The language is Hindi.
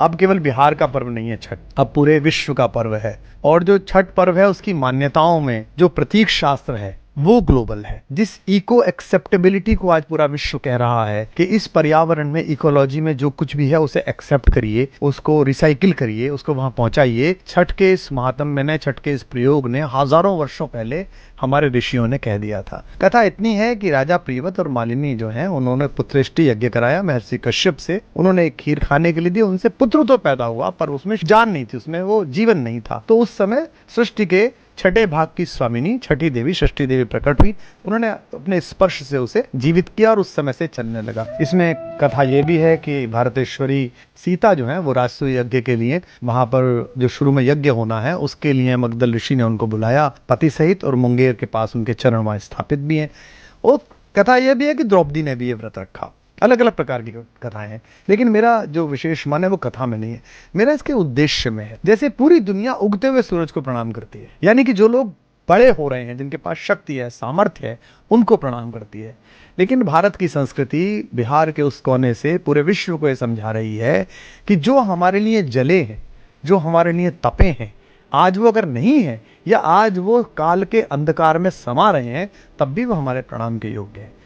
अब केवल बिहार का पर्व नहीं है छठ, अब पूरे विश्व का पर्व है। और जो छठ पर्व है उसकी मान्यताओं में जो प्रतीक शास्त्र है वो ग्लोबल है। जिस इको एक्सेप्टेबिलिटी को आज पूरा विश्व कह रहा है कि इस पर्यावरण में, इकोलॉजी में जो कुछ भी है उसे एक्सेप्ट करिए, उसको रिसाइकिल करिए, उसको वहां पहुंचाइए। छठ के इस महात्म्य ने, छठ के इस प्रयोग ने हजारों वर्षों पहले हमारे ऋषियों ने कह दिया था। कथा इतनी है कि राजा प्रियव्रत और मालिनी जो हैं उन्होंने पुत्रेष्टि यज्ञ कराया महर्षि कश्यप से। उन्होंने एक खीर खाने के लिए दी, उनसे पुत्र तो पैदा हुआ पर उसमें जान नहीं थी, उसमें वो जीवन नहीं था। तो उस समय सृष्टि के छठे भाग की स्वामिनी छठी देवी, षष्ठी देवी प्रकट हुई। उन्होंने अपने स्पर्श से उसे जीवित किया और उस समय से चलने लगा। इसमें कथा यह भी है कि भारतेश्वरी सीता जो है वो राजसूय यज्ञ के लिए वहां पर जो शुरू में यज्ञ होना है उसके लिए मगधल ऋषि ने उनको बुलाया पति सहित, और मुंगेर के पास उनके चरण वहां स्थापित भी हैं। और कथा यह भी है कि द्रौपदी ने भी ये व्रत रखा। अलग अलग प्रकार की कथाएं हैं, लेकिन मेरा जो विशेष मन है वो कथा में नहीं है, मेरा इसके उद्देश्य में है। जैसे पूरी दुनिया उगते हुए सूरज को प्रणाम करती है, यानी कि जो लोग बड़े हो रहे हैं, जिनके पास शक्ति है, सामर्थ्य है, उनको प्रणाम करती है। लेकिन भारत की संस्कृति बिहार के उस कोने से पूरे विश्व को यह समझा रही है कि जो हमारे लिए जले हैं, जो हमारे लिए तपे हैं, आज वो अगर नहीं है या आज वो काल के अंधकार में समा रहे हैं, तब भी वो हमारे प्रणाम के योग्य है।